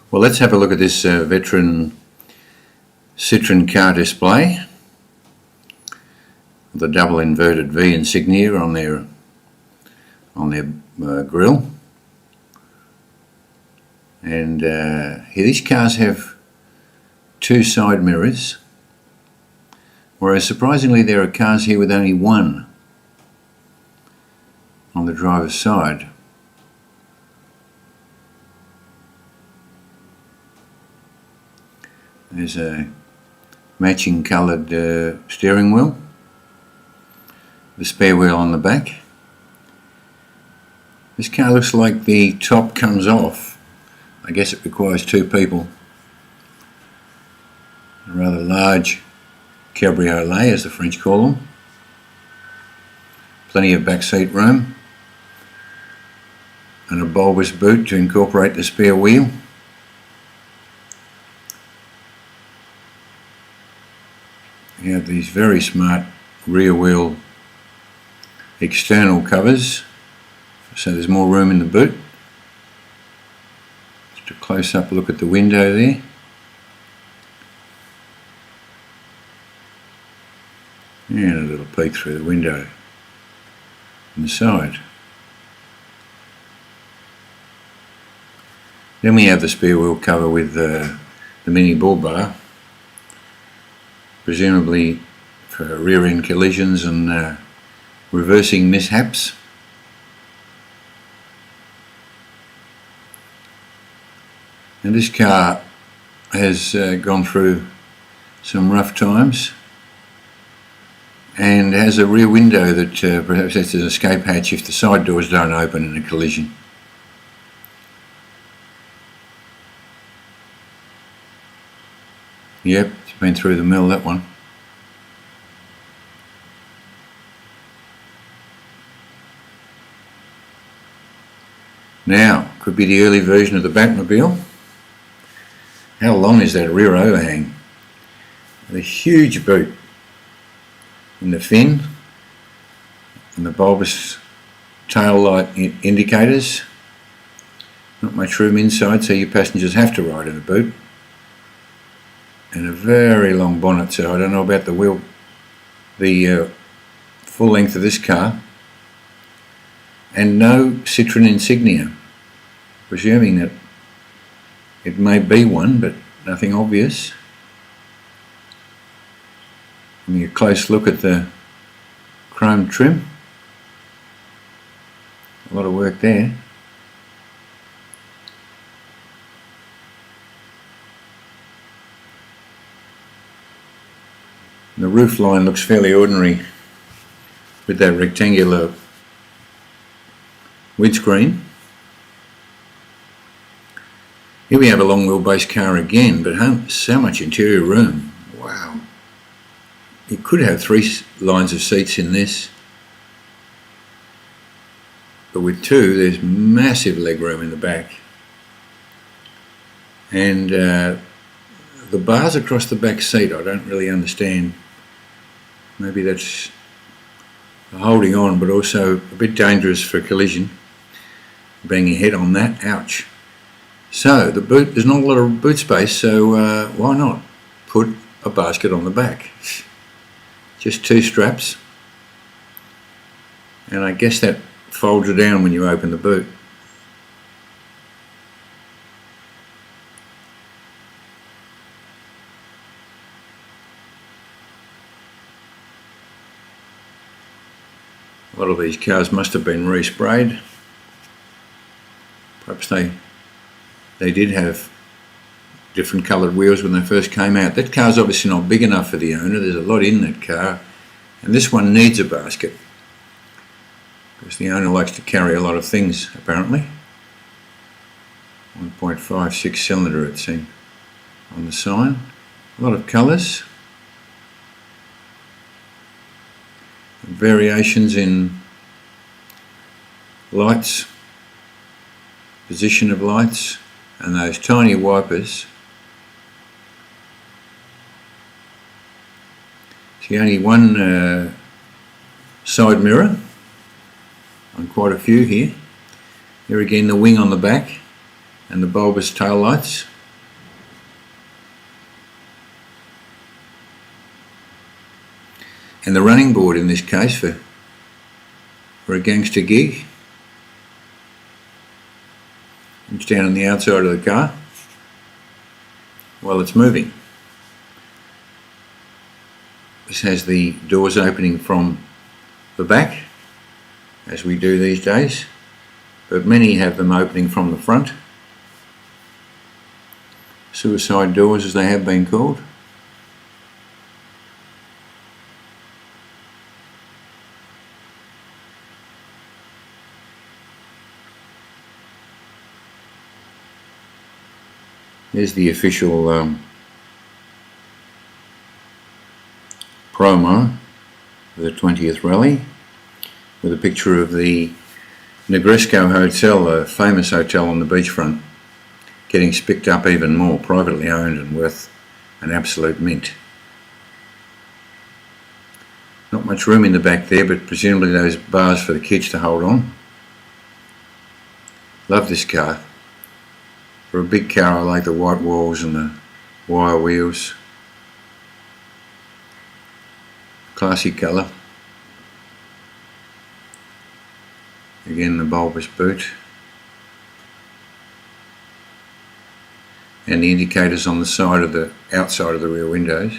Well, let's have a look at this Veteran Citroen car display. The double inverted V insignia on their grille, and here these cars have two side mirrors, whereas surprisingly there are cars here with only one on the driver's side. There's a matching coloured steering wheel, the spare wheel on the back. This car looks like the top comes off. I guess it requires two people. A rather large cabriolet, as the French call them. Plenty of back seat room, and a bulbous boot to incorporate the spare wheel. You have these very smart rear wheel external covers, so there's more room in the boot. Just a close-up look at the window there. And a little peek through the window on the side. Then we have the spare wheel cover with the mini bull bar, presumably for rear end collisions and reversing mishaps. And this car has gone through some rough times and has a rear window that perhaps acts as an escape hatch if the side doors don't open in a collision. Yep, it's been through the mill, that one. Now, could be the early version of the Batmobile. How long is that rear overhang? The huge boot in the fin and the bulbous tail light indicators. Not much room inside, so you passengers have to ride in the boot. And a very long bonnet, so I don't know about the full length of this car. And no Citroen insignia, presuming that it may be one, but nothing obvious. Give me a close look at the chrome trim. A lot of work there. The roof line looks fairly ordinary with that rectangular windscreen. Here we have a long wheelbase car again, but so much interior room. Wow. You could have three lines of seats in this, but with two there's massive leg room in the back. And the bars across the back seat I don't really understand. Maybe that's holding on, but also a bit dangerous for collision. Bang your head on that, ouch. So the boot, there's not a lot of boot space, so why not put a basket on the back? Just two straps, and I guess that folds down when you open the boot. A lot of these cars must have been resprayed. Perhaps they did have different coloured wheels when they first came out. That car's obviously not big enough for the owner. There's a lot in that car, and this one needs a basket because the owner likes to carry a lot of things, apparently. 1.56 cylinder, it seemed, on the sign. A lot of colours. Variations in lights, position of lights, and those tiny wipers. See, only one side mirror on quite a few here. Here again the wing on the back and the bulbous tail lights. And the running board in this case for a gangster gig. It's down on the outside of the car while it's moving. This has the doors opening from the back, as we do these days, but many have them opening from the front. Suicide doors, as they have been called. There's the official promo for the 20th rally, with a picture of the Negresco Hotel, a famous hotel on the beachfront, getting spicked up even more, privately owned and worth an absolute mint. Not much room in the back there, but presumably those bars for the kids to hold on. Love this car. For a big car, I like the white walls and the wire wheels. Classy colour. Again, the bulbous boot. And the indicators on the side of the outside of the rear windows.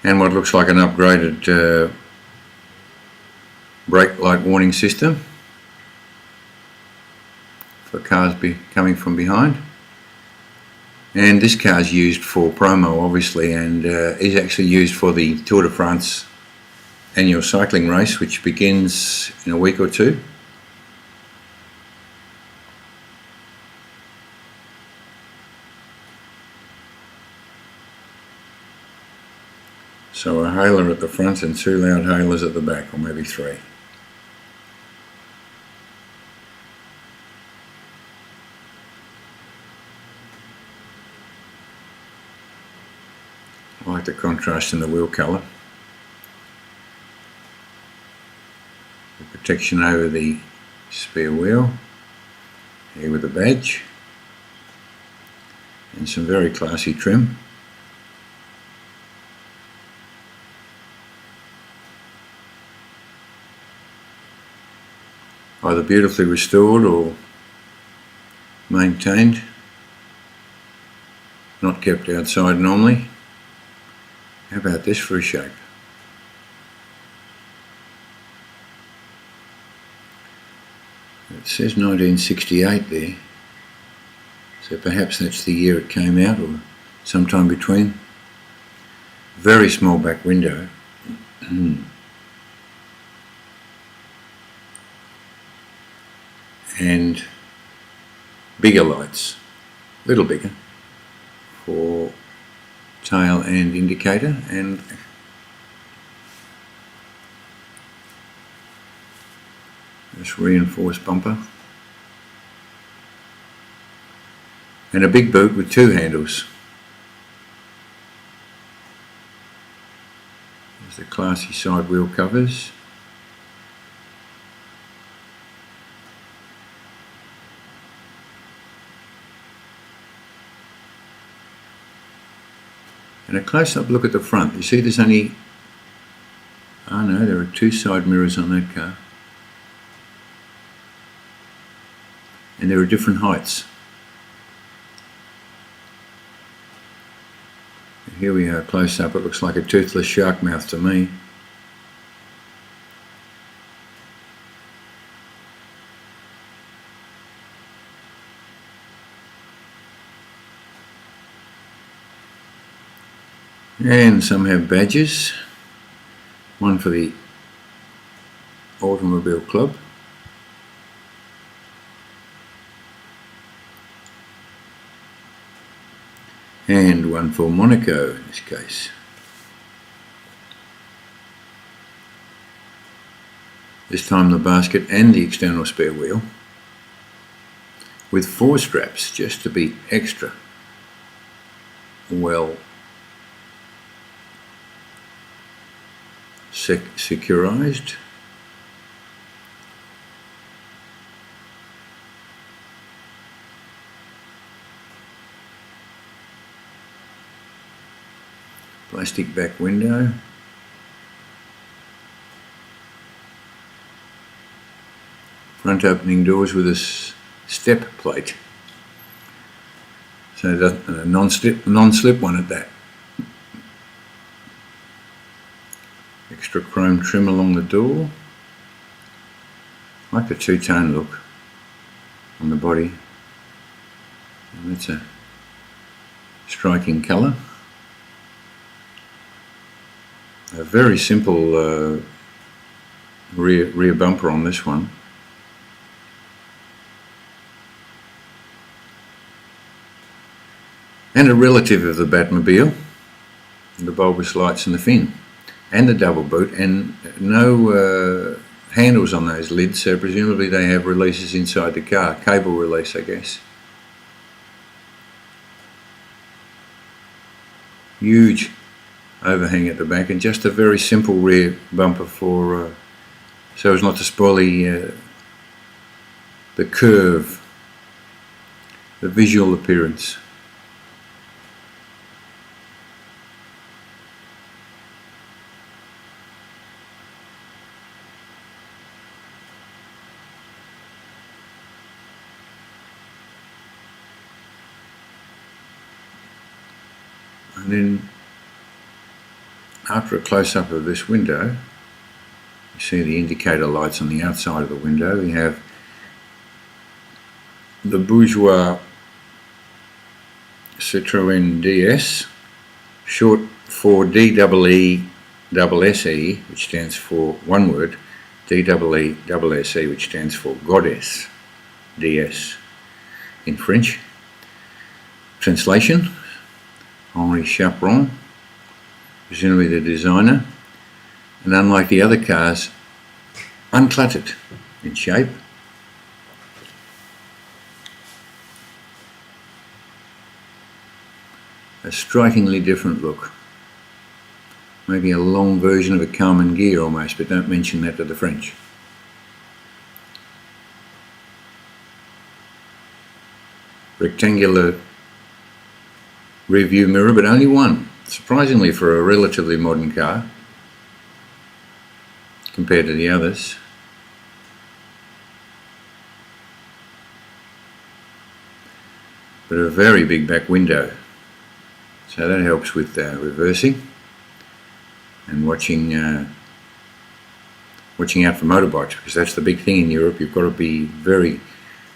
And what looks like an upgraded brake light warning system for cars coming from behind. And this car is used for promo, obviously, and is actually used for the Tour de France annual cycling race, which begins in a week or two. So a hailer at the front and two loud hailers at the back, or maybe three. I like the contrast in the wheel colour. The protection over the spare wheel, here with the badge, and some very classy trim. Either beautifully restored or maintained, not kept outside normally. How about this for a shape? It says 1968 there, so perhaps that's the year it came out, or sometime between. Very small back window. And bigger lights, a little bigger, for tail and indicator, and this reinforced bumper, and a big boot with two handles. There's the classy side wheel covers. And a close-up look at the front. You see there's only, oh no, there are two side mirrors on that car. And there are different heights. Here we are close up. It looks like a toothless shark mouth to me. And some have badges, one for the Automobile Club, and one for Monaco in this case. This time the basket and the external spare wheel, with 4 straps just to be extra well securized. Plastic back window. Front opening doors with a step plate. So a non-slip one at that. Extra chrome trim along the door. I like the two-tone look on the body. And that's a striking colour. A very simple rear bumper on this one. And a relative of the Batmobile, the bulbous lights and the fin, and the double boot, and no handles on those lids, so presumably they have releases inside the car, cable release I guess. Huge overhang at the back, and just a very simple rear bumper for so as not to spoil the curve, the visual appearance. And then after a close-up of this window, you see the indicator lights on the outside of the window. We have the Bourgeois Citroën DS, short for DEESE, which stands for one word, DEESE, which stands for Goddess, DS in French. Translation: Henri Chaperon, presumably the designer, and unlike the other cars, uncluttered in shape. A strikingly different look. Maybe a long version of a Carmen gear almost, but don't mention that to the French. Rectangular rear view mirror, but only one, surprisingly for a relatively modern car compared to the others. But a very big back window, so that helps with reversing and watching out for motorbikes, because that's the big thing in Europe. You've got to be very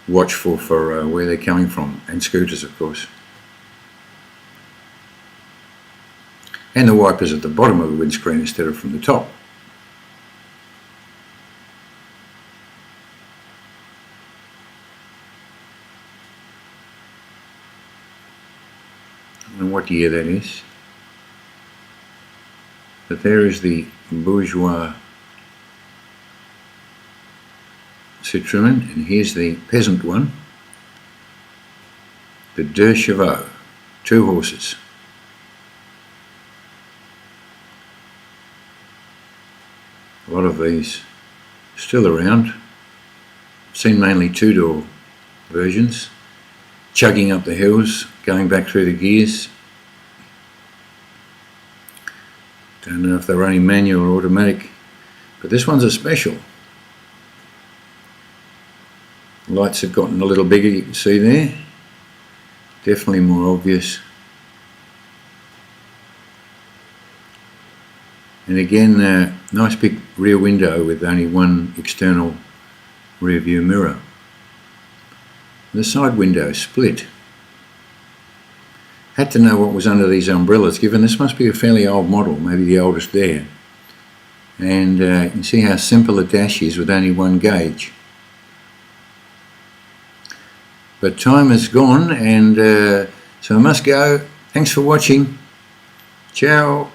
watchful for where they're coming from, and scooters of course. And the wipers at the bottom of the windscreen instead of from the top. I don't know what year that is, but there is the Bourgeois Citroën, and here's the peasant one, the Deux Chevaux, 2 horses. A lot of these still around. I've seen mainly 2-door versions, chugging up the hills, going back through the gears. Don't know if they're only manual or automatic, but this one's a special. Lights have gotten a little bigger, you can see there. Definitely more obvious. And again, nice big rear window with only one external rear view mirror. The side window split. Had to know what was under these umbrellas, given this must be a fairly old model, maybe the oldest there. And you can see how simple a dash is with only one gauge. But time has gone, and so I must go. Thanks for watching. Ciao.